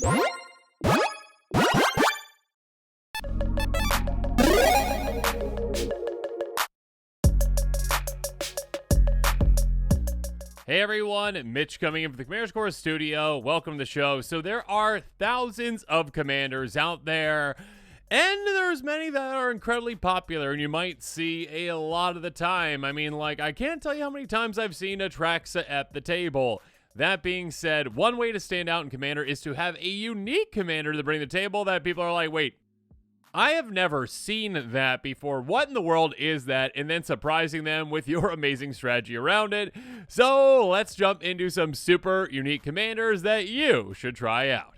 Hey everyone, Mitch coming in from the Commander Score Studio. Welcome to the show. So there are thousands of commanders out there, and there's many that are incredibly popular, and you might see a lot of the time. I mean, like, I can't tell you how many times I've seen Atraxa at the table. That being said, one way to stand out in Commander is to have a unique commander to bring to the table that people are like, wait, I have never seen that before. What in the world is that? And then surprising them with your amazing strategy around it. So let's jump into some super unique commanders that you should try out.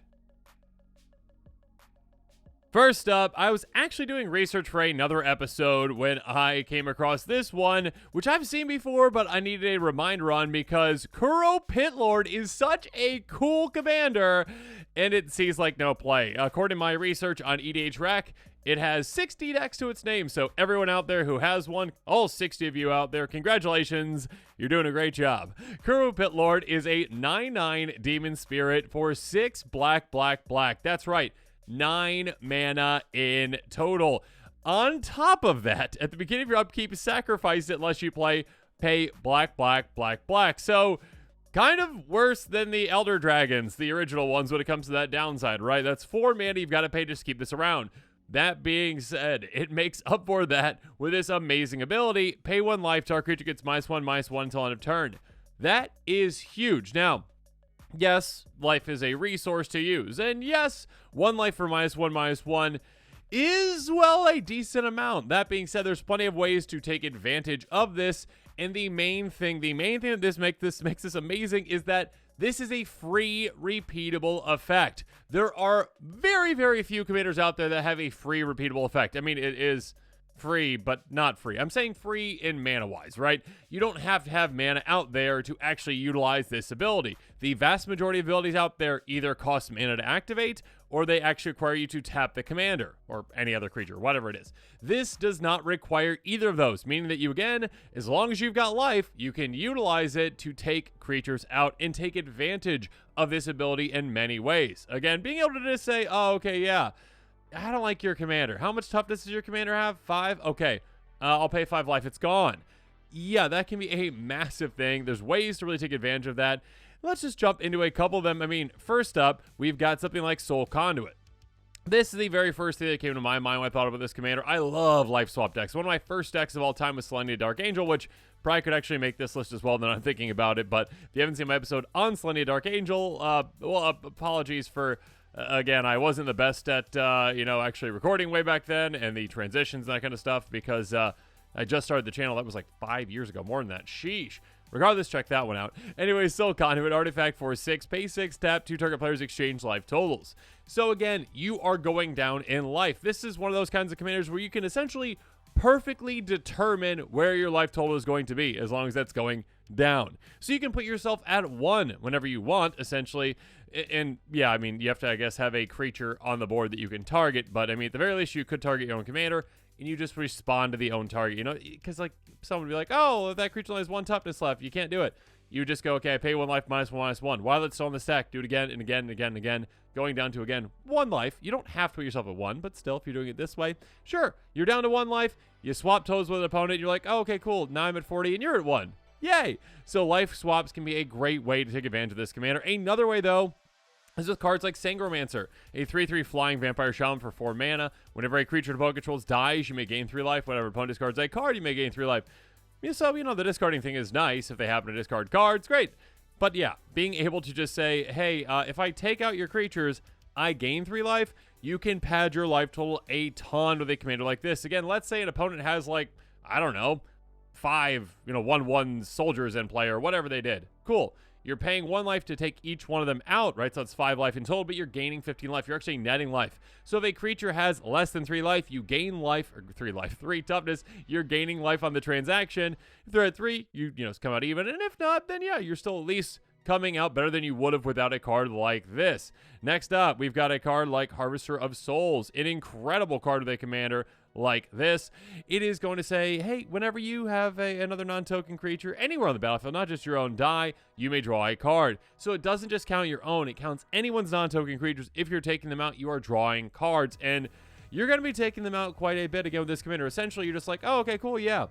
First up, I was actually doing research for another episode when I came across this one, which I've seen before, but I needed a reminder on because Kuru Pit Lord is such a cool commander, and it sees like no play. According to my research on EDH Rec, it has 60 decks to its name, so everyone out there who has one, all 60 of you out there, congratulations, you're doing a great job. Kuru Pit Lord is a 9/9 Demon Spirit for 6 black. That's right. 9 mana in total. On top of that, at the beginning of your upkeep, sacrifice it unless you pay black. So, kind of worse than the Elder Dragons, the original ones, when it comes to that downside, right? That's 4 mana you've got to pay just to keep this around. That being said, it makes up for that with this amazing ability. Pay 1 life, target creature gets -1/-1 until end of turn. That is huge. Now, yes, life is a resource to use. And yes, 1 life for -1/-1 is, well, a decent amount. That being said, there's plenty of ways to take advantage of this. And the main thing that makes this amazing is that this is a free, repeatable effect. There are very, very few commanders out there that have a free, repeatable effect. I mean, it is free, but not free. I'm saying free in mana-wise, right? You don't have to have mana out there to actually utilize this ability. The vast majority of abilities out there either cost mana to activate, or they actually require you to tap the commander, or any other creature, whatever it is. This does not require either of those, meaning that you, again, as long as you've got life, you can utilize it to take creatures out and take advantage of this ability in many ways. Again, being able to just say, oh, okay, yeah, I don't like your commander. How much toughness does your commander have? 5? Okay, I'll pay 5 life. It's gone. Yeah, that can be a massive thing. There's ways to really take advantage of that. Let's just jump into a couple of them. I mean, first up, we've got something like Soul Conduit. This is the very first thing that came to my mind when I thought about this commander. I love life swap decks. One of my first decks of all time was Selenia Dark Angel, which probably could actually make this list as well now I'm thinking about it. But if you haven't seen my episode on Selenia Dark Angel, apologies for... Again, I wasn't the best at, actually recording way back then and the transitions and that kind of stuff because I just started the channel. That was like 5 years ago, more than that. Sheesh. Regardless, check that one out. Anyway, Soul Conduit, artifact for 6, pay 6, tap, 2 target players exchange life totals. So again, you are going down in life. This is one of those kinds of commanders where you can essentially perfectly determine where your life total is going to be as long as that's going down. So you can put yourself at 1 whenever you want, essentially. And yeah, I mean, you have to, I guess, have a creature on the board that you can target. But I mean, at the very least, you could target your own commander and you just respond to the own target, because like someone would be like, oh, if that creature only has 1 toughness left, you can't do it. You just go, okay, I pay 1 life -1/-1. While it's still on the stack, do it again and again and again and again, going down to, again, 1 life. You don't have to put yourself at 1, but still, if you're doing it this way, sure, you're down to 1 life, you swap toes with an opponent, you're like, oh, okay, cool, now I'm at 40 and you're at 1. Yay! So life swaps can be a great way to take advantage of this commander. Another way, though, is with cards like Sangromancer, a 3/3 flying vampire shaman for 4 mana. Whenever a creature the opponent controls dies, you may gain 3 life. Whenever opponent discards a card, you may gain 3 life. So, the discarding thing is nice. If they happen to discard cards, great. But yeah, being able to just say, hey, if I take out your creatures, I gain 3 life, you can pad your life total a ton with a commander like this. Again, let's say an opponent has, like, I don't know, 5, 1/1 soldiers in play or whatever they did. Cool. You're paying 1 life to take each one of them out, right? So that's 5 life in total, but you're gaining 15 life. You're actually netting life. So if a creature has less than 3 life, you gain life, or 3 toughness, you're gaining life on the transaction. If they're at 3, you come out even. And if not, then yeah, you're still at least coming out better than you would have without a card like this. Next up, we've got a card like Harvester of Souls, an incredible card with a commander like this. It is going to say, hey, whenever you have another non-token creature anywhere on the battlefield, not just your own die, you may draw a card. So it doesn't just count your own, it counts anyone's non-token creatures. If you're taking them out, you are drawing cards, and you're going to be taking them out quite a bit again with this commander. Essentially, you're just like, oh, okay, cool, yeah.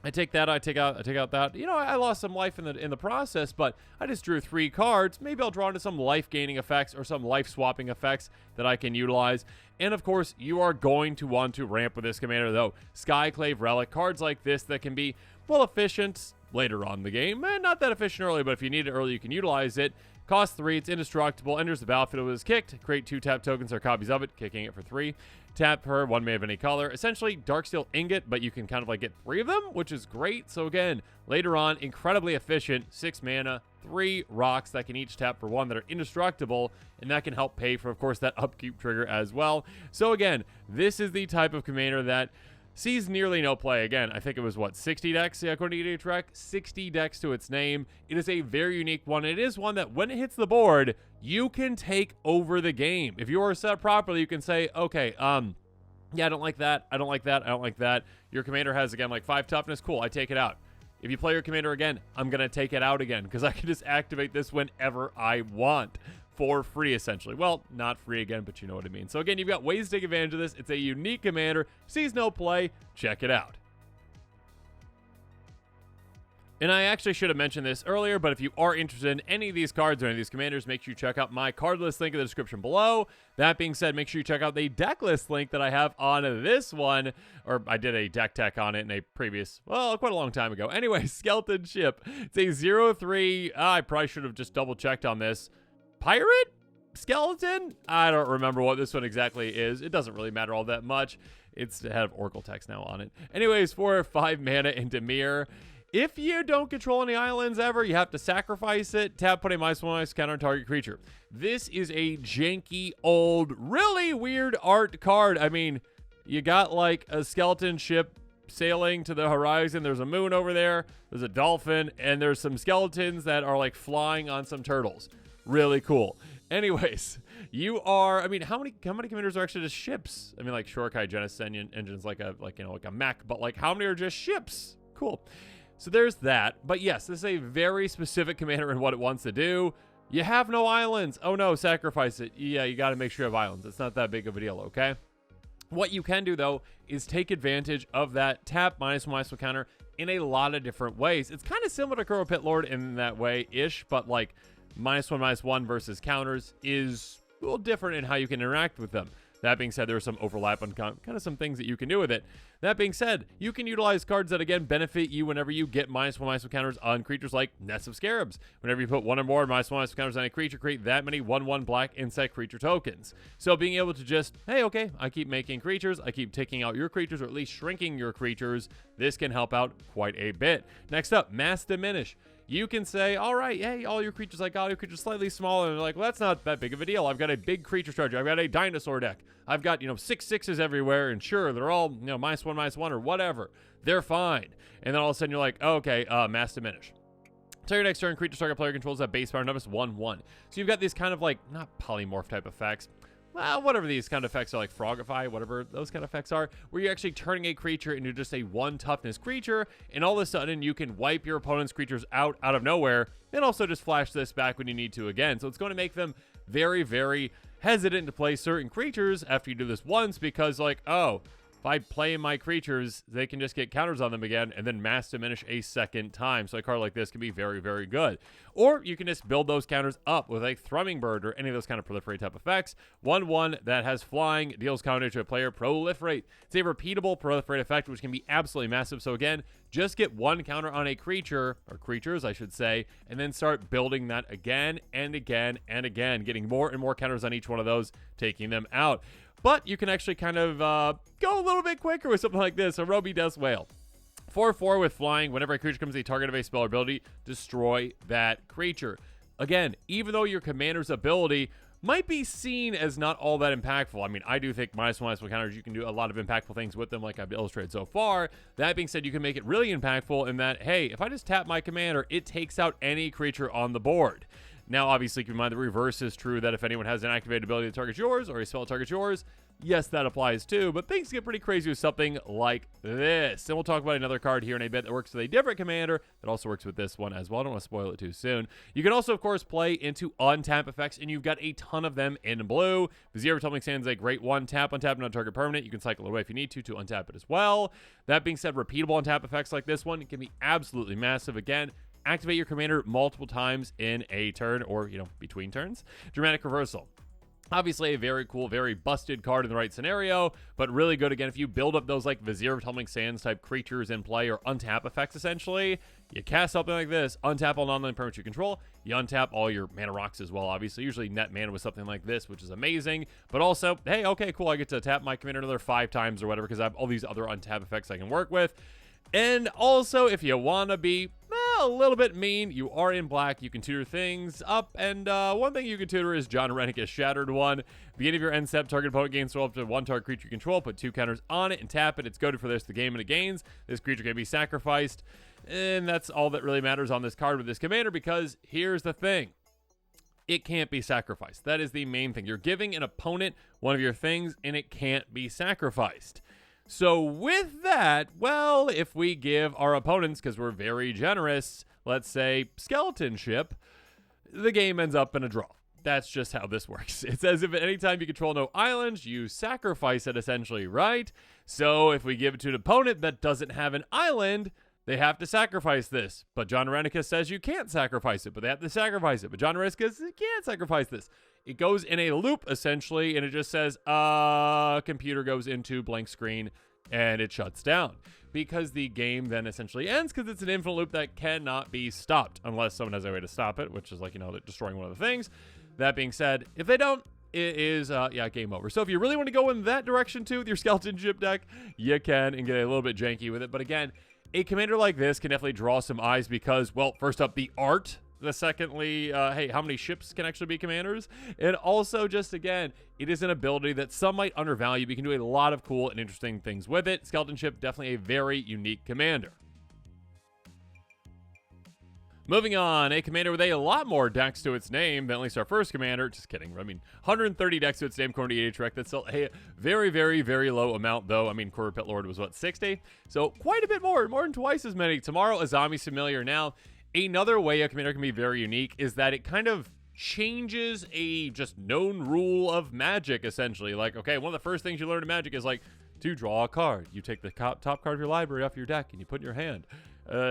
I take that, I take out that. You know, I lost some life in the process, but I just drew 3 cards. Maybe I'll draw into some life-gaining effects or some life-swapping effects that I can utilize. And, of course, you are going to want to ramp with this commander, though. Skyclave Relic, cards like this that can be, well, efficient later on in the game. Not that efficient early, but if you need it early, you can utilize it. Cost 3, it's indestructible, enters the battlefield when it is kicked. Create 2 tap tokens or copies of it, kicking it for 3. Tap her, 1 may of any color. Essentially, Darksteel Ingot, but you can kind of like get 3 of them, which is great. So again, later on, incredibly efficient. 6 mana, 3 rocks that can each tap for 1 that are indestructible, and that can help pay for, of course, that upkeep trigger as well. So again, this is the type of commander that sees nearly no play. Again, I think it was, what, 60 decks, according to EDH Rec? 60 decks to its name. It is a very unique one. It is one that, when it hits the board, you can take over the game. If you are set up properly, you can say, okay, yeah, I don't like that, I don't like that, I don't like that. Your commander has, again, like 5 toughness. Cool, I take it out. If you play your commander again, I'm going to take it out again, because I can just activate this whenever I want. For free, essentially. Well, not free again, but you know what I mean. So again, you've got ways to take advantage of this. It's a unique commander. Sees no play. Check it out. And I actually should have mentioned this earlier, but if you are interested in any of these cards or any of these commanders, make sure you check out my card list link in the description below. That being said, make sure you check out the deck list link that I have on this one, or I did a deck tech on it in a previous, well, quite a long time ago. Anyway, Skeleton Ship. It's a 0/3. I probably should have just double checked on this. Pirate? Skeleton? I don't remember what this one exactly is. It doesn't really matter all that much. It's had of Oracle text now on it. Anyways, for 5 mana into Mir. If you don't control any islands ever, you have to sacrifice it. Tap, put a -1/- counter on target creature. This is a janky, old, really weird art card. I mean, you got like a skeleton ship sailing to the horizon. There's a moon over there. There's a dolphin, and there's some skeletons that are like flying on some turtles. Really cool. Anyways, you are, I mean, how many commanders are actually just ships? I mean, like Shurikai Genesis Engine's like a mech, but like how many are just ships? Cool. So there's that. But yes, this is a very specific commander in what it wants to do. You have no islands. Oh no, sacrifice it. Yeah, you got to make sure you have islands. It's not that big of a deal, okay? What you can do, though, is take advantage of that tap -1/- counter in a lot of different ways. It's kind of similar to Kuru Pit Lord in that way-ish, but like -1/- versus counters is a little different in how you can interact with them. That being said, there's some overlap on kind of some things that you can do with it. That being said, you can utilize cards that, again, benefit you whenever you get -1/- counters on creatures like Nest of Scarabs. Whenever you put 1 or more -1/- counters on a creature, create that many 1/1 black insect creature tokens. So being able to just, hey, okay, I keep making creatures, I keep taking out your creatures, or at least shrinking your creatures, this can help out quite a bit. Next up, Mass Diminish. You can say, all right, hey, all your creatures, I got your creatures slightly smaller. And they're like, well, that's not that big of a deal. I've got a big creature strategy. I've got a dinosaur deck. I've got, 6 6s everywhere. And sure, they're all, -1/- or whatever. They're fine. And then all of a sudden you're like, oh, okay, Mass Diminish. Until your next turn, creature target player controls that base power numbers 1/1. So you've got these kind of like, not polymorph type effects. Well, whatever these kind of effects are, like Frogify, whatever those kind of effects are, where you're actually turning a creature into just a 1 toughness creature, and all of a sudden you can wipe your opponent's creatures out of nowhere, and also just flash this back when you need to again. So it's going to make them very, very hesitant to play certain creatures after you do this once, because like, oh, if I play my creatures, they can just get counters on them again and then Mass Diminish a second time. So a card like this can be very, very good. Or you can just build those counters up with a Thrumming Bird or any of those kind of proliferate type effects. 1/1 that has flying, deals counter to a player, proliferate. It's a repeatable proliferate effect, which can be absolutely massive. So again, just get 1 counter on a creature, or creatures, I should say, and then start building that again and again and again, getting more and more counters on each one of those, taking them out. But you can actually kind of go a little bit quicker with something like this, a Roby Death Whale. 4/4 with flying. Whenever a creature becomes a target of a spell or ability, destroy that creature. Again, even though your commander's ability might be seen as not all that impactful. I mean, I do think -1/- counters, you can do a lot of impactful things with them like I've illustrated so far. That being said, you can make it really impactful in that, hey, if I just tap my commander, it takes out any creature on the board. Now, obviously, keep in mind the reverse is true, that if anyone has an activated ability that targets yours or a spell that targets yours, yes, that applies too, but things get pretty crazy with something like this. And we'll talk about another card here in a bit that works with a different commander that also works with this one as well. I don't want to spoil it too soon. You can also, of course, play into untap effects, and you've got a ton of them in blue. Vizier of Tumbling Sands is a great one-tap, untap, non-target permanent. You can cycle it away if you need to untap it as well. That being said, repeatable untap effects like this one can be absolutely massive. Again, activate your commander multiple times in a turn or, between turns. Dramatic Reversal. Obviously a very cool, very busted card in the right scenario, but really good, again, if you build up those like Vizier of Tumbling Sands type creatures in play or untap effects, essentially. You cast something like this, untap all non-land permanents you control, you untap all your mana rocks as well, obviously. Usually net mana with something like this, which is amazing, but also, hey, okay, cool, I get to tap my commander another 5 times or whatever because I have all these other untap effects I can work with. And also, if you want to be a little bit mean, you are in black, you can tutor things up, and one thing you can tutor is John Rennick's Shattered One. Beginning of your end step, target opponent gains up to 1 target creature you control, put 2 counters on it and tap it. It's goaded for this the game and it gains. This creature can be sacrificed, and that's all that really matters on this card with this commander, because here's the thing. It can't be sacrificed. That is the main thing. You're giving an opponent one of your things, and it can't be sacrificed. So with that, well, if we give our opponents, because we're very generous, let's say Skeleton Ship, the game ends up in a draw. That's just how this works. It says if at any time you control no islands, you sacrifice it, essentially, right? So if we give it to an opponent that doesn't have an island, they have to sacrifice this. But John Rennicus says you can't sacrifice it, but they have to sacrifice it. But John Rennicus can't sacrifice this. It goes in a loop, essentially, and it just says, computer goes into blank screen, and it shuts down. Because the game then essentially ends, because it's an infinite loop that cannot be stopped, unless someone has a way to stop it, which is like, they're destroying one of the things. That being said, if they don't, it is, game over. So if you really want to go in that direction, too, with your Skeleton Ship deck, you can, and get a little bit janky with it. But again, a commander like this can definitely draw some eyes because, well, first up, the art. The secondly, hey, how many ships can actually be commanders? And also, just again, it is an ability that some might undervalue, but you can do a lot of cool and interesting things with it. Skeleton Ship, definitely a very unique commander. Moving on, a commander with a lot more decks to its name than at least our first commander. Just kidding. 130 decks to its name, according to EHREC. That's still a very, very, very low amount, though. Kuru Pit Lord was, 60? So quite a bit more than twice as many. Tomorrow, Azami's familiar now. Another way a commander can be very unique is that it kind of changes a just known rule of Magic, essentially. Like, okay, one of the first things you learn in Magic is, like, to draw a card. You take the top card of your library off your deck and you put it in your hand.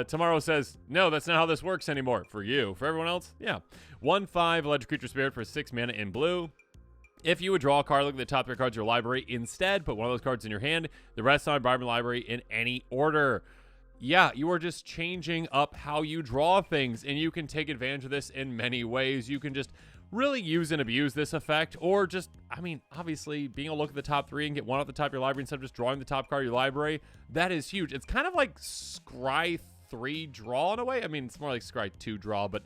Tomorrow says, no, that's not how this works anymore. For you. For everyone else, yeah. 1/5, Electric Creature Spirit for 6 mana in blue. If you would draw a card, look at the top 3 cards of your library. Instead, put one of those cards in your hand. The rest on your library in any order. Yeah, you are just changing up how you draw things, and you can take advantage of this in many ways. You can just really use and abuse this effect, or just, obviously, being able to look at the top 3 and get one off the top of your library instead of just drawing the top card of your library, that is huge. It's kind of like Scry 3 draw in a way. It's more like Scry 2 draw, but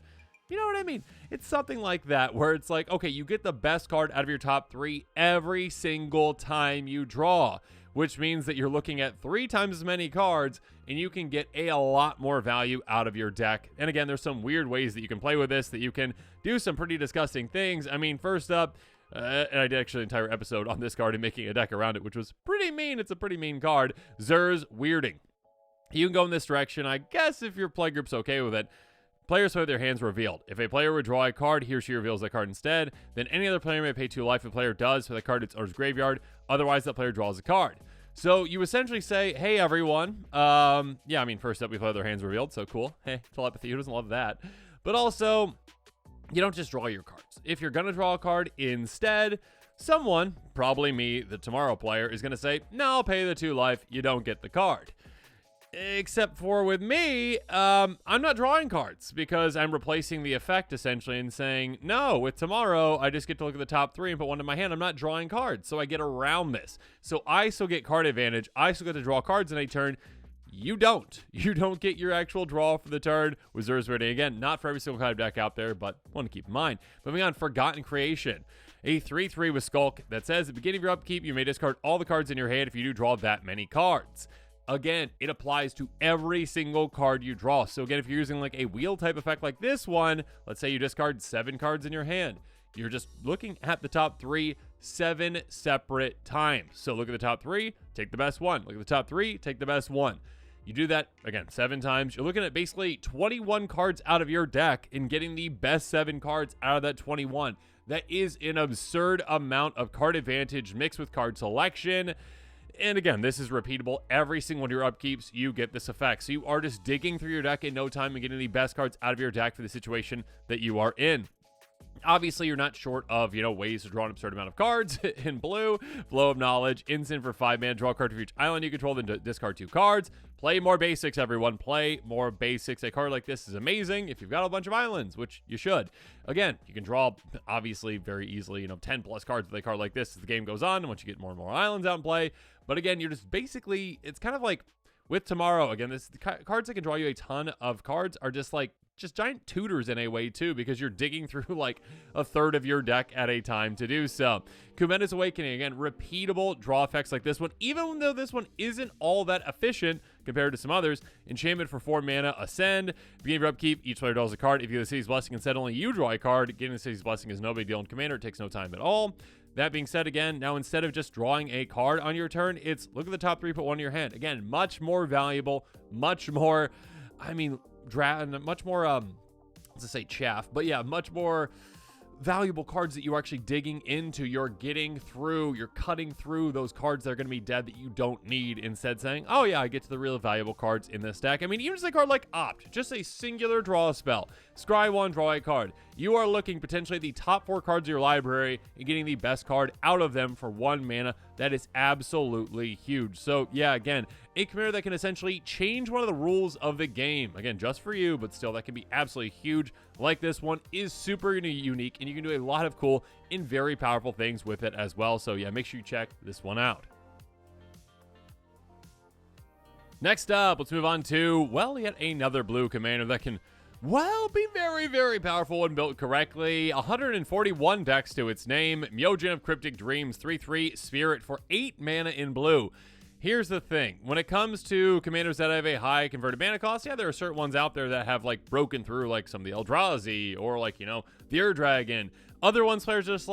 you know what I mean? It's something like that, where it's like, okay, you get the best card out of your top 3 every single time you draw, which means that you're looking at 3 times as many cards, and you can get a lot more value out of your deck. And again, there's some weird ways that you can play with this, that you can do some pretty disgusting things. First up, and I did actually an entire episode on this card and making a deck around it, which was pretty mean. It's a pretty mean card. Zur's Weirding. You can go in this direction, I guess, if your play group's okay with it. Players play with their hands revealed. If a player would draw a card, he or she reveals that card instead. Then any other player may pay 2 life. If the player does for the card its owner's graveyard. Otherwise, that player draws a card. So you essentially say, hey, everyone. First up, we play with our hands revealed. So cool. Hey, telepathy. Who doesn't love that? But also, you don't just draw your cards. If you're going to draw a card instead, someone, probably me, the Tomorrow player, is going to say, no, I'll pay the 2 life. You don't get the card. Except for with me, I'm not drawing cards because I'm replacing the effect essentially and saying, no, with Tomorrow, I just get to look at the top 3 and put one in my hand. I'm not drawing cards, so I get around this. So I still get card advantage. I still get to draw cards in a turn. You don't. You don't get your actual draw for the turn with Zur's Weirding. Again, not for every single kind of deck out there, but one to keep in mind. Moving on, Forgotten Creation. A 3/3 with Skulk that says, at the beginning of your upkeep, you may discard all the cards in your hand if you do draw that many cards. again, it applies to every single card you draw. So again, if you're using like a wheel type effect like this one, let's say you discard 7 cards in your hand. You're just looking at the top 3 7 separate times. So look at the top 3, take the best one. Look at the top 3, take the best one. You do that, again, 7 times. You're looking at basically 21 cards out of your deck and getting the best 7 cards out of that 21. That is an absurd amount of card advantage mixed with card selection. And again, this is repeatable. Every single one of your upkeeps, you get this effect. So you are just digging through your deck in no time and getting the best cards out of your deck for the situation that you are in. Obviously, you're not short of, ways to draw an absurd amount of cards. In blue, Flow of Knowledge, instant for 5 mana, draw a card for each island you control, then discard 2 cards. Play more basics, everyone. Play more basics. A card like this is amazing if you've got a bunch of islands, which you should. Again, you can draw, obviously, very easily, 10 plus cards with a card like this as the game goes on, and once you get more and more islands out in play. But again, you're just basically, it's kind of like with Tomorrow. Again, the cards that can draw you a ton of cards are just giant tutors in a way too, because you're digging through like a third of your deck at a time to do so. Kumenda's Awakening, again, repeatable draw effects like this one, even though this one isn't all that efficient compared to some others. Enchantment for 4 mana, Ascend. Beginning of your upkeep, each player draws a card. If you get the City's Blessing, instead only you draw a card. Getting the City's Blessing is no big deal in Commander. It takes no time at all. That being said, again, now instead of just drawing a card on your turn, it's look at the top 3, put 1 in your hand. Again, much more valuable, much more, much more, let's say chaff, but yeah, much more valuable cards that you're actually digging into. You're getting through, you're cutting through those cards that are going to be dead that you don't need, instead saying, oh yeah, I get to the real valuable cards in this deck. I mean, even just a card like Opt, just a singular draw spell. Scry 1, draw a card. You are looking potentially at the top 4 cards of your library and getting the best card out of them for 1 mana. That is absolutely huge. So yeah, again, a commander that can essentially change one of the rules of the game. Again, just for you, but still, that can be absolutely huge. Like this one is super unique, and you can do a lot of cool and very powerful things with it as well. So yeah, make sure you check this one out. Next up, let's move on to, well, yet another blue commander that can, well, be very, very powerful when built correctly. 141 decks to its name. Mogen of Cryptic Dreams, 3/3 Spirit for 8 mana in blue. Here's the thing. When it comes to commanders that have a high converted mana cost, yeah, there are certain ones out there that have, broken through, some of the Eldrazi or, the Ur Dragon. Other ones, players are just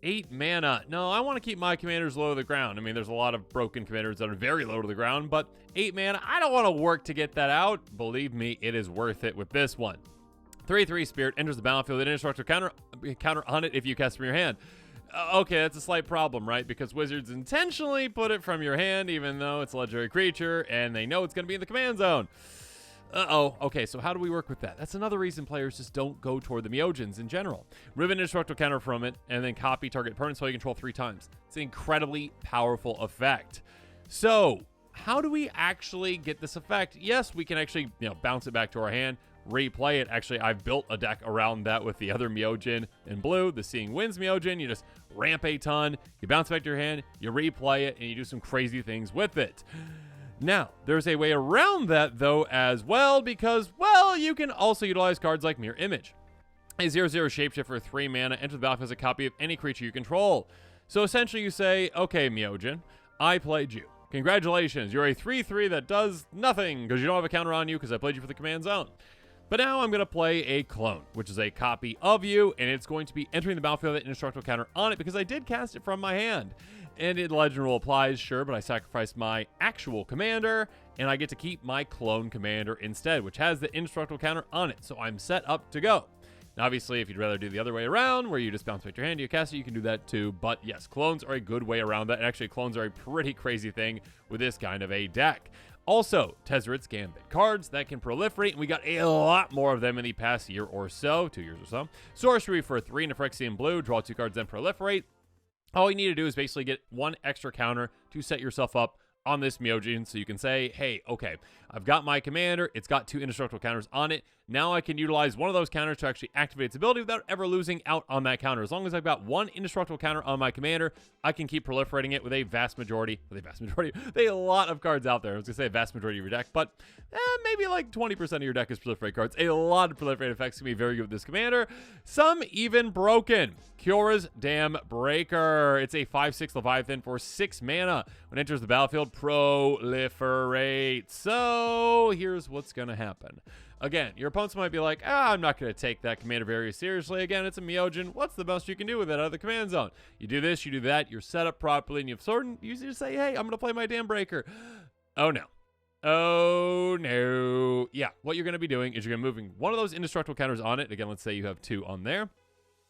8 mana. No, I want to keep my commanders low to the ground. I mean, there's a lot of broken commanders that are very low to the ground, but 8 mana, I don't want to work to get that out. Believe me, it is worth it with this one. 3/3 Spirit enters the battlefield. An indestructible counter on it if you cast from your hand. Okay, that's a slight problem, right? Because Wizards intentionally put it from your hand, even though it's a legendary creature, and they know it's going to be in the command zone. Uh-oh. Okay, so how do we work with that? That's another reason players just don't go toward the Mogens in general. Remove an indestructible counter from it, and then copy target permanent spell you control 3 times. It's an incredibly powerful effect. So, how do we actually get this effect? Yes, we can actually, bounce it back to our hand, replay it. Actually, I've built a deck around that with the other Mogen in blue, the Seeing Winds Mogen. You just ramp a ton, you bounce back to your hand, you replay it, and you do some crazy things with it. Now, there's a way around that, though, as well, because, well, you can also utilize cards like Mirror Image. A 0/0 shapeshift for 3 mana, enter the battlefield as a copy of any creature you control. So essentially you say, okay, Mogen, I played you. Congratulations, you're a 3/3 that does nothing because you don't have a counter on you because I played you for the command zone. But now I'm going to play a clone, which is a copy of you, and it's going to be entering the battlefield with an indestructible counter on it because I did cast it from my hand. And legend rule applies, sure, but I sacrificed my actual commander, and I get to keep my clone commander instead, which has the indestructible counter on it. So I'm set up to go. Now, obviously, if you'd rather do the other way around, where you just bounce back your hand, you cast it, you can do that too. But yes, clones are a good way around that. And actually, clones are a pretty crazy thing with this kind of a deck. Also, Tezzeret's Gambit cards that can proliferate, and we got a lot more of them in the past year or so, 2 years or so. Sorcery for 3 in Phyrexian blue, draw 2 cards, then proliferate. All you need to do is basically get 1 extra counter to set yourself up on this Mogen, so you can say, hey, okay, I've got my commander. It's got 2 indestructible counters on it. Now I can utilize one of those counters to actually activate its ability without ever losing out on that counter. As long as I've got 1 indestructible counter on my commander, I can keep proliferating it with a lot of cards out there. I was going to say a vast majority of your deck, but maybe like 20% of your deck is proliferate cards. A lot of proliferate effects can be very good with this commander. Some even broken. Kyora's Dam Breaker. It's a 5/6 Leviathan for 6 mana. When it enters the battlefield, proliferate. So here's what's going to happen. Again, your opponents might be like, I'm not going to take that commander very seriously. Again, it's a Mogen. What's the best you can do with it out of the command zone? You do this, you do that, you're set up properly, and you just say, hey, I'm going to play my Dam Breaker. Oh, no. Oh, no. Yeah, what you're going to be doing is you're going to be moving one of those indestructible counters on it. Again, let's say you have 2 on there.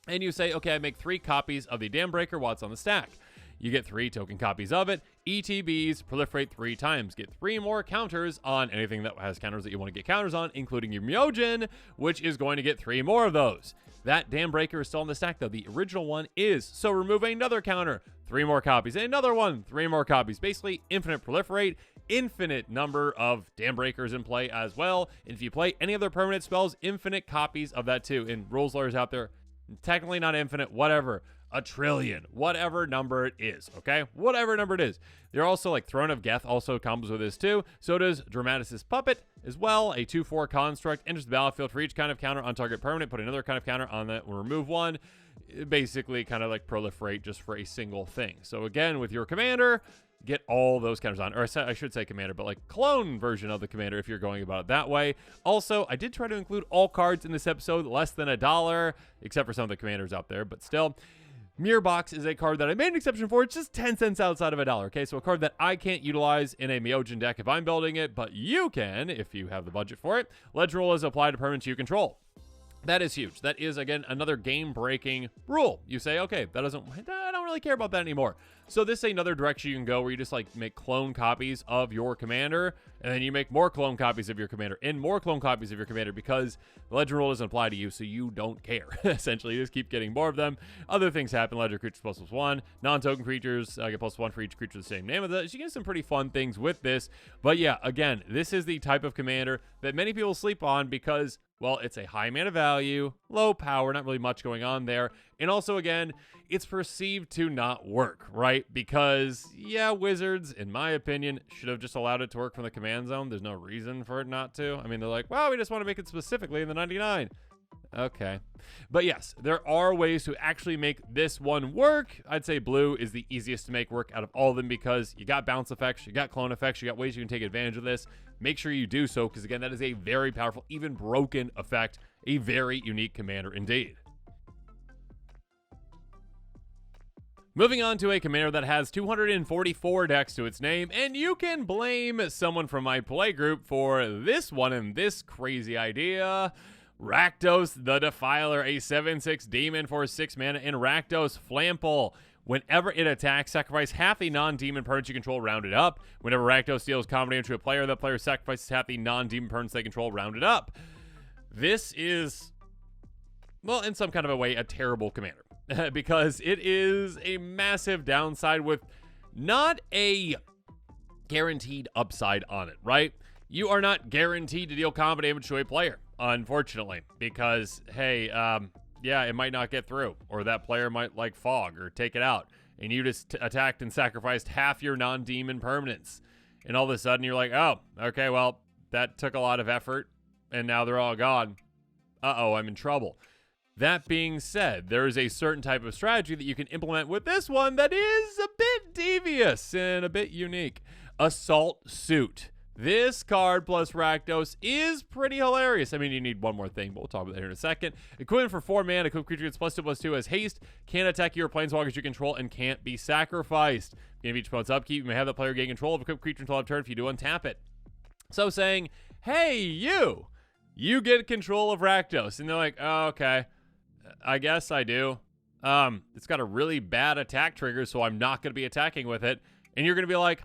And you say, okay, I make 3 copies of the Dam Breaker while it's on the stack. You get 3 token copies of it. ETBs proliferate 3 times. Get 3 more counters on anything that has counters that you want to get counters on, including your Mogen, which is going to get 3 more of those. That Dam Breaker is still on the stack, though. The original one is. So remove another counter. 3 more copies. Another one. 3 more copies. Basically, infinite proliferate. Infinite number of Dam Breakers in play as well. And if you play any other permanent spells, infinite copies of that too. And rules lawyers out there, technically not infinite, whatever. A trillion, whatever number it is, okay? Whatever number it is. They're also like Throne of Geth also combos with this too. So does Dramaticus Puppet as well. A 2/4 construct enters the battlefield for each kind of counter on target permanent. Put another kind of counter on that. We'll remove one. Basically kind of like proliferate just for a single thing. So again, with your commander, get all those counters on. Or I should say commander, but like clone version of the commander if you're going about it that way. Also, I did try to include all cards in this episode less than $1, except for some of the commanders out there, but still. Mirror Box is a card that I made an exception for. It's just 10 cents outside of $1. Okay, so a card that I can't utilize in a Mogen deck if I'm building it, but you can if you have the budget for it. Legend Rule is applied to permanents you control. That is huge. That is, again, another game-breaking rule. You say, okay, I don't really care about that anymore. So this is another direction you can go where you just like make clone copies of your commander, and then you make more clone copies of your commander and more clone copies of your commander because the legend rule doesn't apply to you, so you don't care. Essentially, you just keep getting more of them. Other things happen. Legendary creatures ++1. Non-token creatures get +1 for each creature the same name of that. So you get some pretty fun things with this. But yeah, again, this is the type of commander that many people sleep on because, well, it's a high mana value, low power, not really much going on there. And also, again, it's perceived to not work, right? Because, yeah, Wizards, in my opinion, should have just allowed it to work from the command zone. There's no reason for it not to. I mean, they're like, well, we just want to make it specifically in the 99. Okay. But yes, there are ways to actually make this one work. I'd say blue is the easiest to make work out of all of them because you got bounce effects, you got clone effects, you got ways you can take advantage of this. Make sure you do so because, again, that is a very powerful, even broken effect. A very unique commander indeed. Moving on to a commander that has 244 decks to its name, and you can blame someone from my play group for this one and this crazy idea. Rakdos the Defiler, a 7/6 demon for 6 mana, and Rakdos Flample. Whenever it attacks, sacrifice half the non-demon permanents you control, rounded up. Whenever Rakdos deals combat damage to a player, that player sacrifices half the non-demon permanents they control, rounded up. This is, well, in some kind of a way, a terrible commander. Because it is a massive downside with not a guaranteed upside on it, right? You are not guaranteed to deal combat damage to a player, unfortunately. Because, hey, yeah, it might not get through. Or that player might, like, fog or take it out. And you just attacked and sacrificed half your non-demon permanents. And all of a sudden you're like, oh, okay, well, that took a lot of effort. And now they're all gone. Uh-oh, I'm in trouble. That being said, there is a certain type of strategy that you can implement with this one that is a bit devious and a bit unique. Assault Suit. This card plus Rakdos is pretty hilarious. I mean, you need one more thing, but we'll talk about that here in a second. Equipment for 4 mana. Equipped creature gets +2/+2 as haste. Can't attack your planeswalkers you control and can't be sacrificed. Beginning of each opponent's upkeep, you may have the player gain control of equipped creature until end of turn. If you do, untap it. So saying, hey, you get control of Rakdos. And they're like, oh, okay. I guess I do. It's got a really bad attack trigger, so I'm not going to be attacking with it. And you're going to be like,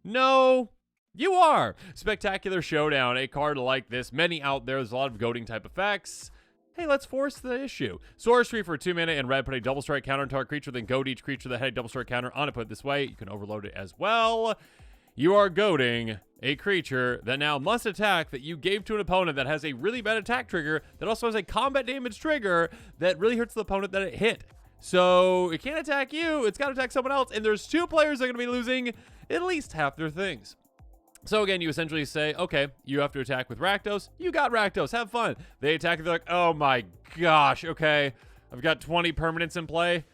no, you are. Spectacular Showdown, a card like this. Many out there, there's a lot of goading type effects. Hey, let's force the issue. Sorcery for 2 mana and red, put a double strike counter on target creature, then goad each creature that had a double strike counter on it. Put it this way, you can overload it as well. you are goading a creature that now must attack that you gave to an opponent that has a really bad attack trigger that also has a combat damage trigger that really hurts the opponent that it hit. So it can't attack you, it's got to attack someone else, and there's 2 players that are going to be losing at least half their things. So again, you essentially say, okay, you have to attack with Rakdos. You got Rakdos, have fun. They attack and they're like, oh my gosh, okay, I've got 20 permanents in play.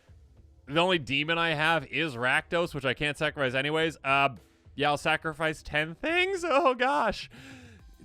The only demon I have is Rakdos, which I can't sacrifice anyways. Yeah, I'll sacrifice 10 things. Oh gosh.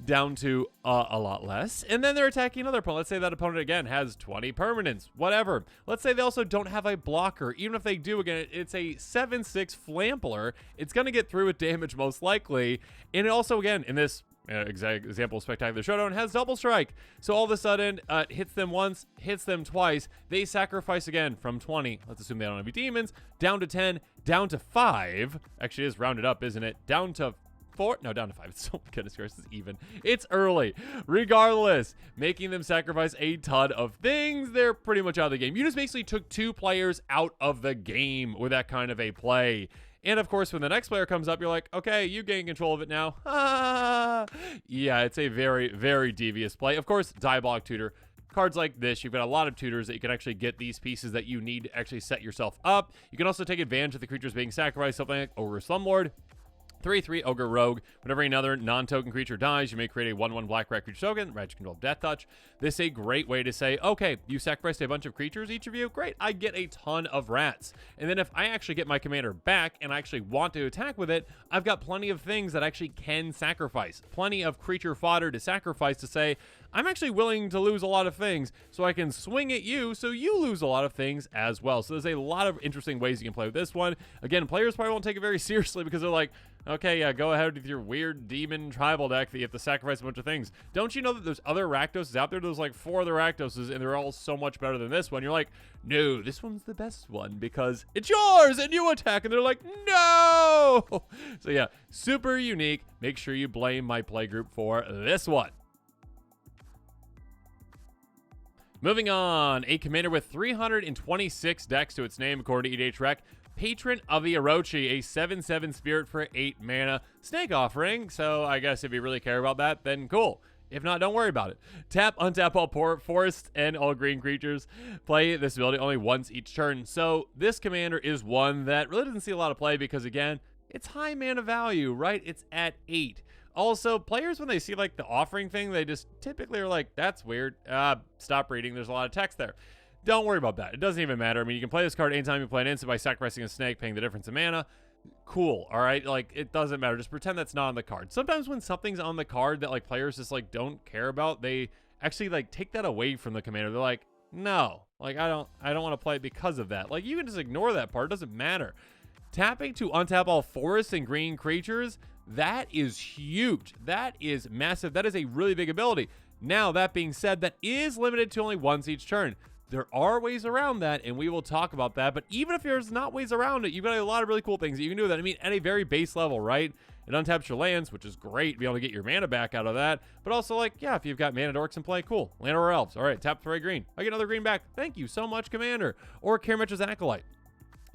Down to a lot less. And then they're attacking another opponent. Let's say that opponent again has 20 permanents, whatever. Let's say they also don't have a blocker. Even if they do, again, it's a 7/6 Flampler. It's going to get through with damage most likely. And it also, again, in this example of Spectacular Showdown, has double strike. So all of a sudden, hits them once, hits them twice. They sacrifice again from 20. Let's assume they don't have any demons. Down to 10, down to 5. Actually, it is rounded up, isn't it? Down to 4. No, down to 5. It's so, goodness gracious, it's even. It's early. Regardless, making them sacrifice a ton of things. They're pretty much out of the game. You just basically took 2 players out of the game with that kind of a play. And of course, when the next player comes up, you're like, okay, you gain control of it now. Yeah, it's a very, very devious play. Of course, Diabolic Tutor. Cards like this, you've got a lot of tutors that you can actually get these pieces that you need to actually set yourself up. You can also take advantage of the creatures being sacrificed, something like Ogre Slumlord. 3/3 Ogre Rogue. Whenever another non-token creature dies, you may create a 1/1 black red creature token. Red control Death Touch. This is a great way to say, okay, you sacrificed a bunch of creatures, each of you. Great, I get a ton of rats. And then if I actually get my commander back and I actually want to attack with it, I've got plenty of things that I actually can sacrifice. Plenty of creature fodder to sacrifice to say, I'm actually willing to lose a lot of things so I can swing at you so you lose a lot of things as well. So there's a lot of interesting ways you can play with this one. Again, players probably won't take it very seriously because they're like, okay, yeah, go ahead with your weird demon tribal deck that you have to sacrifice a bunch of things. Don't you know that there's other Raktoses out there? There's like 4 other Raktoses, and they're all so much better than this one. You're like, no, this one's the best one because it's yours, and you attack, and they're like, no! So yeah, super unique. Make sure you blame my playgroup for this one. Moving on, a commander with 326 decks to its name, according to EDH Rec. Patron of the Orochi, a 7/7 spirit for 8 mana. Snake offering, so I guess if you really care about that, then cool. If not, don't worry about it. Tap, untap all forests and all green creatures. Play this ability only once each turn. So this commander is one that really doesn't see a lot of play because, again, it's high mana value, right? It's at 8. Also, players, when they see like the offering thing, they just typically are like, that's weird. Stop reading. There's a lot of text there. Don't worry about that. It doesn't even matter. I mean, you can play this card anytime you play an instant by sacrificing a snake, paying the difference in mana. Cool, all right? Like, it doesn't matter. Just pretend that's not on the card. Sometimes when something's on the card that, like, players just, like, don't care about, they actually, like, take that away from the commander. They're like, no. Like, I don't want to play it because of that. Like, you can just ignore that part. It doesn't matter. Tapping to untap all forests and green creatures, that is huge. That is massive. That is a really big ability. Now, that being said, that is limited to only once each turn. There are ways around that, and we will talk about that. But even if there's not ways around it, you've got a lot of really cool things that you can do with that. I mean, at a very base level, right? It untaps your lands, which is great. Be able to get your mana back out of that. But also, like, yeah, if you've got mana dorks in play, cool. Land or elves. All right, tap 3 green. I get another green back. Thank you so much, Commander. Or Karametra's Acolyte.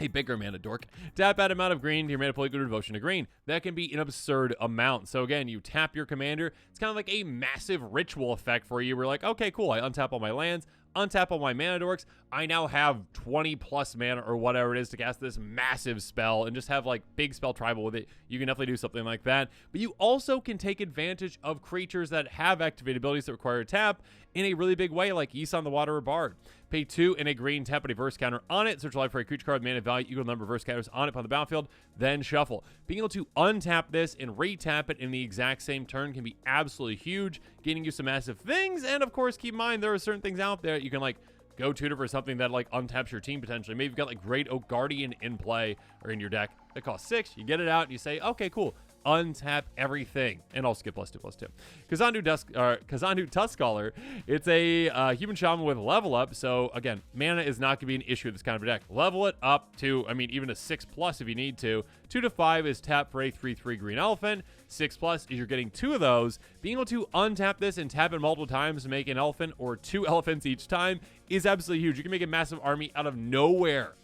A bigger mana dork. Tap add amount of green to your mana pool equal to devotion to green. That can be an absurd amount. So again, you tap your commander. It's kind of like a massive ritual effect for you. We're like, okay, cool. I untap all my lands, untap all my mana dorks. I now have 20 plus mana or whatever it is to cast this massive spell and just have like big spell tribal with it. You can definitely do something like that. But you also can take advantage of creatures that have activated abilities that require a tap in a really big way, like Ys on the Water or Bard. Pay 2 and a green, tap a reverse counter on it. Search life for a creature card, mana value equal to the number of reverse counters on it on the battlefield, then shuffle. Being able to untap this and re-tap it in the exact same turn can be absolutely huge, getting you some massive things. And of course, keep in mind, there are certain things out there you can like go tutor for something that like untaps your team potentially. Maybe you've got like Great Oak Guardian in play or in your deck. It costs 6. You get it out and you say, okay, cool. Untap everything, and also get +2/+2. Kazandu Tuskcaller. It's a human shaman with level up. So again, mana is not going to be an issue with this kind of a deck. Level it up to, I mean, even a 6+ if you need to. 2 to 5 is tap for a 3/3 green elephant. 6+ is you're getting 2 of those. Being able to untap this and tap it multiple times to make an elephant or 2 elephants each time is absolutely huge. You can make a massive army out of nowhere.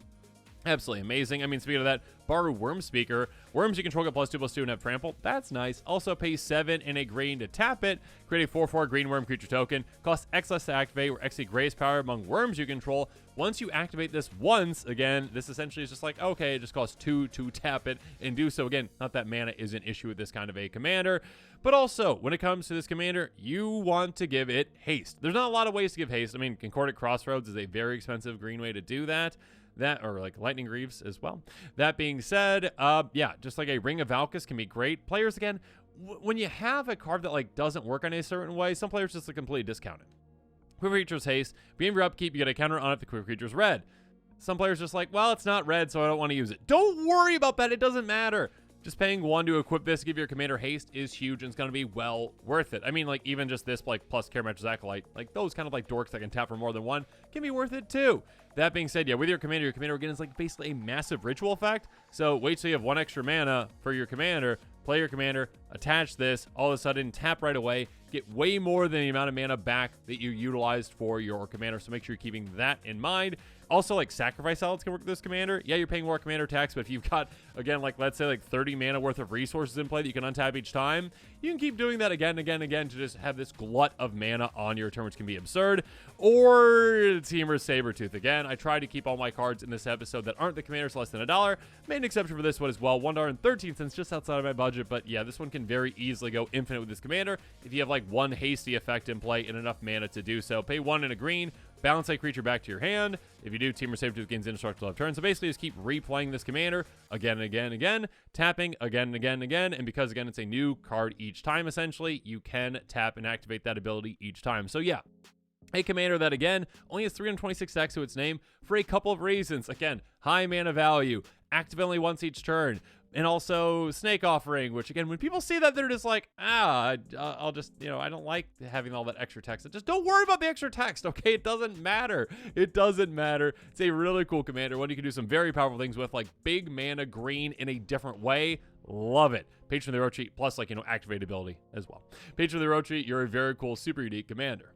Absolutely amazing. I mean, speaking of that, Baru Wormspeaker, Worms you control get +2/+2 and have trample. That's nice. Also pay 7 and a green to tap it. Create a 4/4 green worm creature token. Costs X less to activate, where X is greatest power among worms you control. Once you activate this once, again, this essentially is just like, okay, it just costs 2 to tap it and do so. Again, not that mana is an issue with this kind of a commander, but also when it comes to this commander, you want to give it haste. There's not a lot of ways to give haste. I mean, Concordant Crossroads is a very expensive green way to do that. Or like Lightning Greaves as well. That being said, yeah, just like a Ring of Valkis can be great. Players, again, when you have a card that like doesn't work in a certain way, some players just like completely discount it. Quick Creature's haste. Being your upkeep, you get a counter on it if the Quick Creature's red. Some players just like, well, it's not red, so I don't want to use it. Don't worry about that. It doesn't matter. Just paying 1 to equip this, give your commander haste is huge, and it's going to be well worth it. I mean, like, even just this, like, plus Care Matches Acolyte, like, those kind of, like, dorks that can tap for more than 1 can be worth it, too. That being said, yeah, with your commander again is, like, basically a massive ritual effect. So wait till you have 1 extra mana for your commander, play your commander, attach this, all of a sudden, tap right away, get way more than the amount of mana back that you utilized for your commander. So make sure you're keeping that in mind. Also, like, sacrifice outlets can work with this commander. Yeah, you're paying more commander tax, but if you've got, again, like, let's say, like, 30 mana worth of resources in play that you can untap each time, you can keep doing that again and again and again to just have this glut of mana on your turn, which can be absurd. Or Teamer's Sabertooth. Again, I try to keep all my cards in this episode that aren't the commanders less than $1. Made an exception for this one as well, $1.13, just outside of my budget. But yeah, this one can very easily go infinite with this commander if you have, like, 1 hasty effect in play and enough mana to do so. Pay 1 and a green. Bounce a creature back to your hand. If you do, Teamer Sabertooth gains indestructible of turn. So basically, just keep replaying this commander again and again and again, tapping again and again and again. And because, again, it's a new card each time, essentially, you can tap and activate that ability each time. So yeah, a commander that, again, only has 326 stacks to its name for a couple of reasons. Again, high mana value, active only once each turn, and also Snake Offering, which, again, when people see that, they're just like, I'll just, you know, I don't like having all that extra text. Just don't worry about the extra text, okay? It doesn't matter. It doesn't matter. It's a really cool commander, one you can do some very powerful things with, like big mana green in a different way. Love it. Patron of the Orochi, plus, like, you know, activate ability as well. Patron of the Orochi, you're a very cool, super unique commander.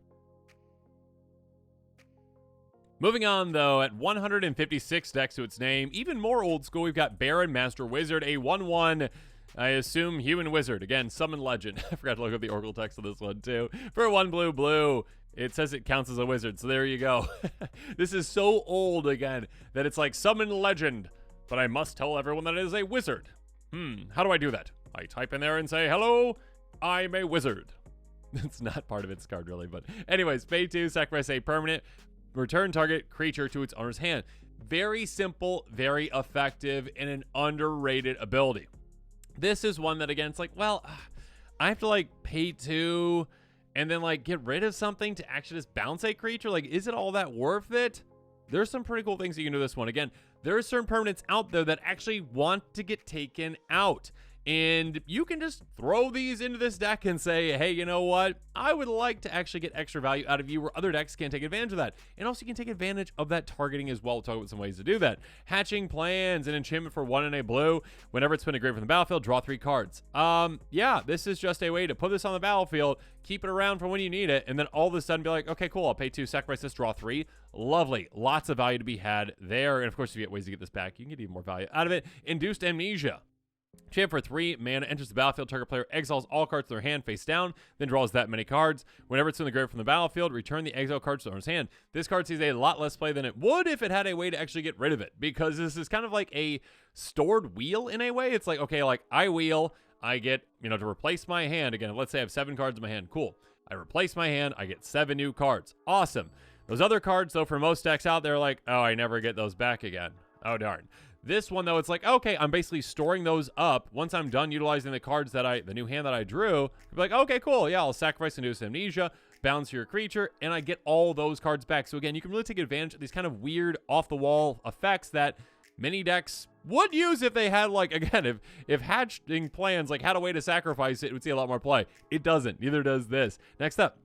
Moving on, though, at 156 decks to its name, even more old school, we've got Baron Master Wizard, a 1/1, I assume, human wizard. Again, summon legend. I forgot to look up the Oracle text on this one, too. For 1 blue, it says it counts as a wizard, so there you go. This is so old, again, that it's like summon legend, but I must tell everyone that it is a wizard. How do I do that? I type in there and say, hello, I'm a wizard. It's not part of its card, really, but anyways, pay 2, sacrifice a permanent, return target creature to its owner's hand. Very simple, very effective, and an underrated ability. This is one that, again, it's like, well, I have to, like, pay 2 and then, like, get rid of something to actually just bounce a creature. Like, is it all that worth it? There's some pretty cool things you can do with this one. Again, there are certain permanents out there that actually want to get taken out. And you can just throw these into this deck and say, hey, you know what? I would like to actually get extra value out of you where other decks can't take advantage of that. And also you can take advantage of that targeting as well. We'll talk about some ways to do that. Hatching Plans, an enchantment for 1 and a blue. Whenever it's been engraved from the battlefield, draw 3 cards. Yeah, this is just a way to put this on the battlefield, keep it around for when you need it, and then all of a sudden be like, okay, cool, I'll pay 2, sacrifice this, draw 3. Lovely. Lots of value to be had there. And of course, if you get ways to get this back, you can get even more value out of it. Induced Amnesia. Champ for 3 mana, enters the battlefield, target player exiles all cards to their hand face down, then draws that many cards. Whenever it's in the grave from the battlefield, return the exile cards to owner's hand. This card sees a lot less play than it would if it had a way to actually get rid of it, because this is kind of like a stored wheel in a way. It's like, okay, like I wheel, I get, you know, to replace my hand. Again, let's say I have 7 cards in my hand. Cool. I replace my hand, I get 7 new cards. Awesome. Those other cards, though, for most decks out there, like, oh, I never get those back again. Oh, darn. This one, though, it's like, okay, I'm basically storing those up. Once I'm done utilizing the cards that the new hand that I drew, I'll be like, okay, cool. Yeah, I'll sacrifice Induced Amnesia, bounce your creature, and I get all those cards back. So again, you can really take advantage of these kind of weird off-the-wall effects that many decks would use if they had, like, again, if Hatching Plans, like, had a way to sacrifice it, it would see a lot more play. It doesn't. Neither does this. Next up.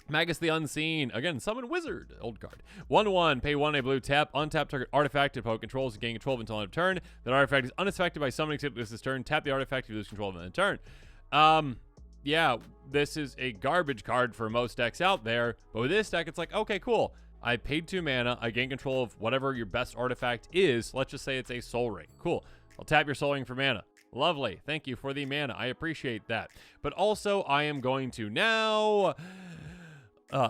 Magus the Unseen. Again, summon wizard. Old card. 1/1. Pay 1 a blue tap. Untap target artifact if opponent controls and gain control of until end of turn. That artifact is unaffected by summoning except this turn. Tap the artifact if you lose control of the end of turn. Yeah, this is a garbage card for most decks out there. But with this deck, it's like, okay, cool. I paid 2 mana. I gain control of whatever your best artifact is. Let's just say it's a Soul Ring. Cool. I'll tap your Soul Ring for mana. Lovely. Thank you for the mana. I appreciate that. But also, I am going to now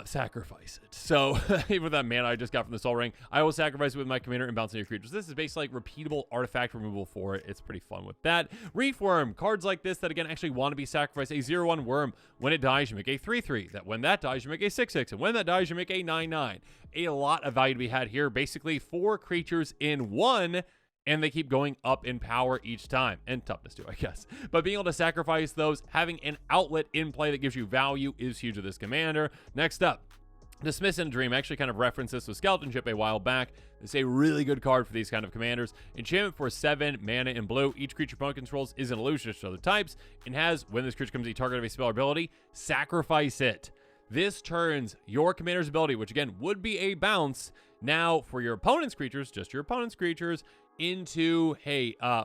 sacrifice it. So, even with that mana I just got from the Soul Ring, I will sacrifice it with my commander and bounce on your creatures. This is basically like repeatable artifact removal for it. It's pretty fun with that. Reef Worm. Cards like this that, again, actually want to be sacrificed. A 0/1 worm. When it dies, you make a 3/3. That when that dies, you make a 6/6. And when that dies, you make a 9/9. A lot of value to be had here. Basically, 4 creatures in 1, and they keep going up in power each time, and toughness too, I guess. But being able to sacrifice those, having an outlet in play that gives you value is huge with this commander. Next up, Dismiss and Dream. I actually kind of referenced this with Skeleton Ship a while back. It's a really good card for these kind of commanders. Enchantment for 7 mana in blue. Each creature opponent controls is an illusionist to other types, and has, when this creature becomes a target of a spell or ability, sacrifice it. This turns your commander's ability, which again would be a bounce, now for your opponent's creatures, just your opponent's creatures, into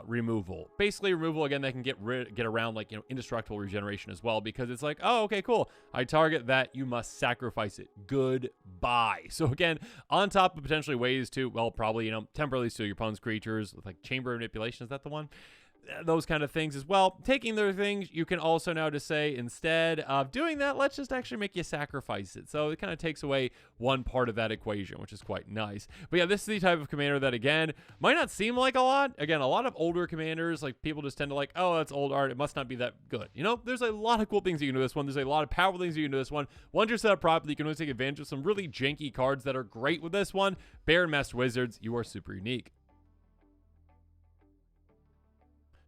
removal. Basically removal, again, they can get around like, indestructible regeneration as well, because it's like, oh, okay, cool, I target that, you must sacrifice it. Goodbye. So again, on top of potentially ways to, well, probably, temporarily steal your opponent's creatures with like Chamber of Manipulation. Is that the one? Those kind of things as well. Taking their things, you can also now just say, instead of doing that, let's just actually make you sacrifice it. So it kind of takes away one part of that equation, which is quite nice. But yeah, this is the type of commander that, again, might not seem like a lot. Again, a lot of older commanders, like, people just tend to like, oh, that's old art, it must not be that good. There's a lot of cool things you can do with this one. There's a lot of powerful things you can do with this one. Once you're set up properly, you can always take advantage of some really janky cards that are great with this one. Baron Master Wizards, you are super unique.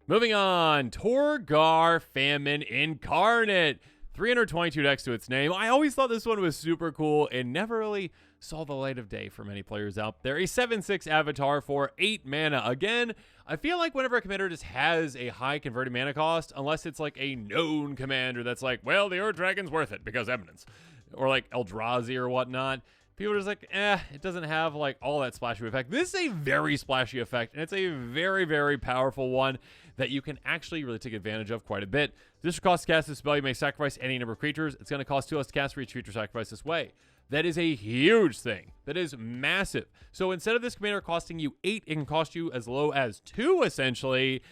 Moving on, Torgar Famine Incarnate. 322 decks to its name. I always thought this one was super cool and never really saw the light of day for many players out there. A 7/6 avatar for 8 mana. Again, I feel like whenever a commander just has a high converted mana cost, unless it's like a known commander that's like, well, the Ur Dragon's worth it because Eminence, or like Eldrazi or whatnot, people are just like, it doesn't have like all that splashy effect. This is a very splashy effect, and it's a very, very powerful one that you can actually really take advantage of quite a bit. This cost to cast this spell, you may sacrifice any number of creatures. It's going to cost 2 less to cast for each creature sacrificed this way. That is a huge thing. That is massive. So instead of this commander costing you 8, it can cost you as low as 2, essentially.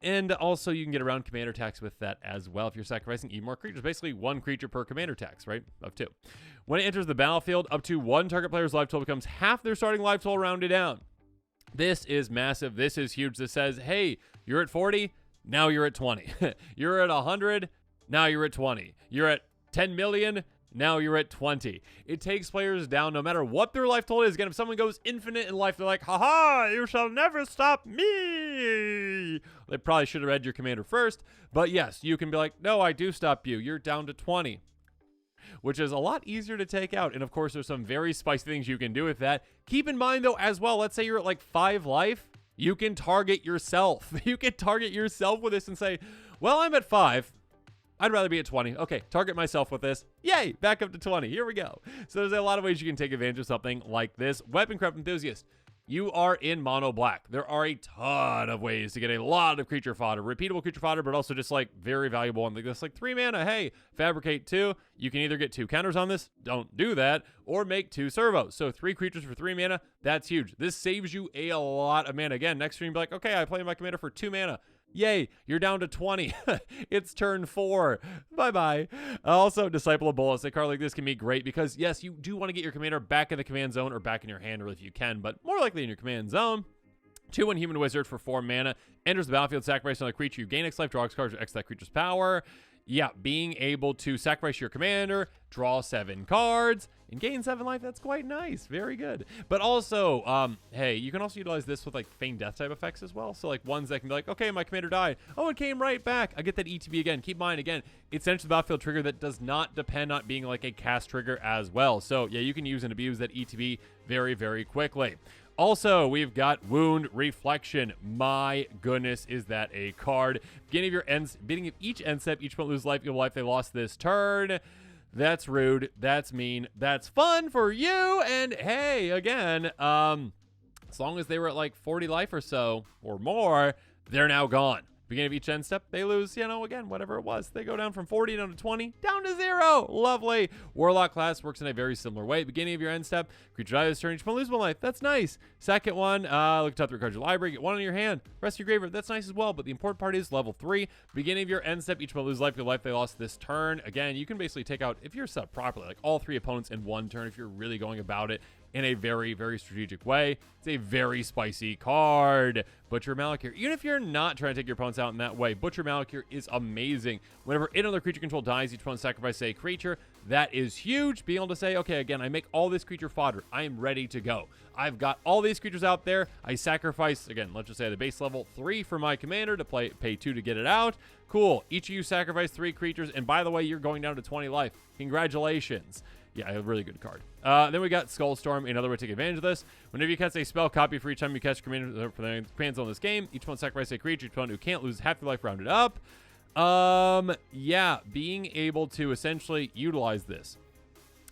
And also, you can get around commander tax with that as well if you're sacrificing even more creatures. Basically, 1 creature per commander tax, right? Of 2. When it enters the battlefield, up to 1 target player's life total becomes half their starting life total rounded down. This is massive. This is huge. This says, hey, you're at 40, now you're at 20. You're at 100, now you're at 20. You're at 10 million, now you're at 20. It takes players down no matter what their life total is. Again, if someone goes infinite in life, they're like, haha, you shall never stop me. They probably should have read your commander first. But yes, you can be like, no, I do stop you. You're down to 20. Which is a lot easier to take out. And of course, there's some very spicy things you can do with that. Keep in mind, though, as well, let's say you're at like 5 life. You can target yourself. You can target yourself with this and say, well, I'm at 5. I'd rather be at 20. Okay, target myself with this. Yay, back up to 20. Here we go. So there's a lot of ways you can take advantage of something like this. Weapon Craft Enthusiast. You are in mono black. There are a ton of ways to get a lot of creature fodder, repeatable creature fodder, but also just like very valuable one like this, like 3 mana. Hey, fabricate 2. You can either get 2 counters on this, don't do that, or make 2 servos. So 3 creatures for 3 mana, that's huge. This saves you a lot of mana. Again, next stream, be like, okay, I play my commander for 2 mana. Yay, you're down to 20. It's turn 4. Bye-bye. Also, Disciple of Bolas. A card like this can be great because, yes, you do want to get your commander back in the command zone or back in your hand, or if you can, but more likely in your command zone. 2/1 Human Wizard for 4 mana. Enters the battlefield, sacrifice another creature. You gain X life, draw X cards, or X that creature's power. Yeah, being able to sacrifice your commander, draw 7 cards, and gain 7 life, that's quite nice. Very good. But also, hey, you can also utilize this with like Feign Death type effects as well. So like ones that can be like, okay, my commander died. Oh, it came right back. I get that ETB again. Keep in mind, again, it's enters the battlefield trigger that does not depend on being like a cast trigger as well. So yeah, you can use and abuse that ETB very, very quickly. Also, we've got Wound Reflection. My goodness, is that a card. Beginning of each end step, each opponent loses life, equal life they lost this turn. That's rude. That's mean. That's fun for you. And hey, again, as long as they were at like 40 life or so or more, they're now gone. Beginning of each end step, they lose, you know, again, whatever it was. They go down from 40 down to 20, down to 0. Lovely. Warlock class works in a very similar way. Beginning of your end step, creature dies this turn, each one lose 1 life. That's nice. Second one, look at top 3 cards of your library, get 1 in your hand. Rest of your graveyard, that's nice as well. But the important part is level 3. Beginning of your end step, each one lose life, your life they lost this turn. Again, you can basically take out, if you're set up properly, like all 3 opponents in 1 turn, if you're really going about it in a very, very strategic way. It's a very spicy card. Butcher Malakir. Even if you're not trying to take your opponents out in that way, Butcher Malakir is amazing. Whenever another creature control dies, each opponent sacrifices a creature. That is huge. Being able to say, okay, again, I make all this creature fodder. I am ready to go. I've got all these creatures out there. I sacrifice, again, let's just say the base level 3 for my commander to pay 2 to get it out. Cool. Each of you sacrifice 3 creatures. And by the way, you're going down to 20 life. Congratulations. Yeah, a really good card. Then we got Skullstorm. Another way to take advantage of this. Whenever you cast a spell, copy for each time you cast commander for the command zone in this game. Each one sacrifice a creature. Each one who can't lose half your life rounded up. Yeah, being able to essentially utilize this.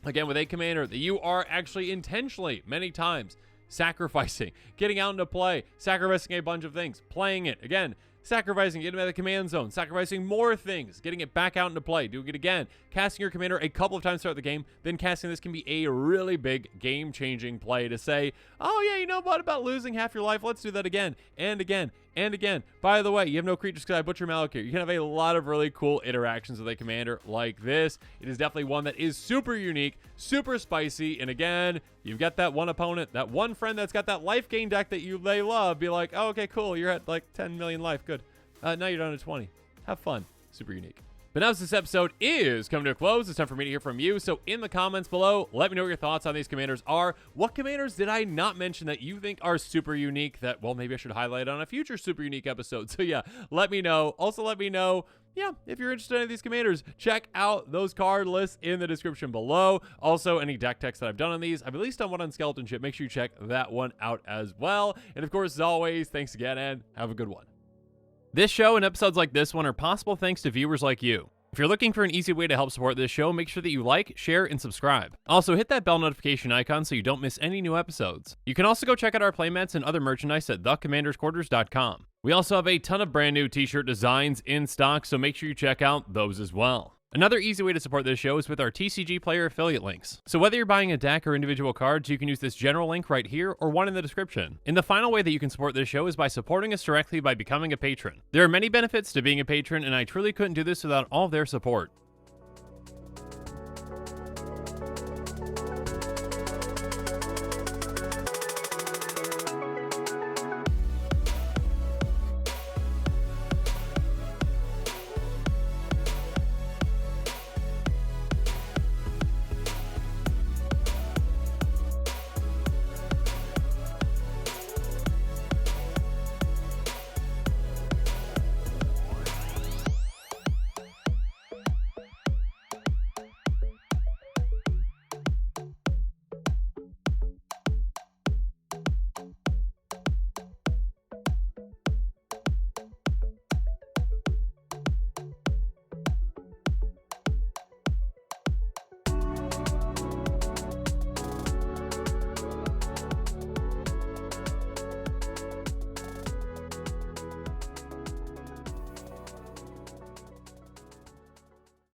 Again, with a commander that you are actually intentionally, many times, sacrificing, getting out into play, sacrificing a bunch of things, playing it. Again, sacrificing, getting out of the command zone, sacrificing more things, getting it back out into play, doing it again, casting your commander a couple of times throughout the game, then casting this can be a really big game-changing play to say, oh yeah, you know what about losing half your life? Let's do that again, and again, and again. By the way, you have no creatures because I Butcher Malakir. You can have a lot of really cool interactions with a commander like this. It is definitely one that is super unique, super spicy, and again, you've got that one opponent, that one friend that's got that life gain deck that they love, be like, oh, okay, cool, you're at like 10 million life, good. Now you're down to 20. Have fun. Super unique. But now as this episode is coming to a close, it's time for me to hear from you. So in the comments below, let me know what your thoughts on these commanders are. What commanders did I not mention that you think are super unique that, well, maybe I should highlight on a future super unique episode? So yeah, let me know. Also let me know, yeah, if you're interested in any of these commanders, check out those card lists in the description below. Also, any deck text that I've done on these, I've at least done one on Skeleton Ship. Make sure you check that one out as well. And of course, as always, thanks again and have a good one. This show and episodes like this one are possible thanks to viewers like you. If you're looking for an easy way to help support this show, make sure that you like, share, and subscribe. Also, hit that bell notification icon so you don't miss any new episodes. You can also go check out our playmats and other merchandise at thecommandersquarters.com. We also have a ton of brand new t-shirt designs in stock, so make sure you check out those as well. Another easy way to support this show is with our TCG Player affiliate links. So whether you're buying a deck or individual cards, you can use this general link right here or one in the description. And the final way that you can support this show is by supporting us directly by becoming a patron. There are many benefits to being a patron, and I truly couldn't do this without all of their support.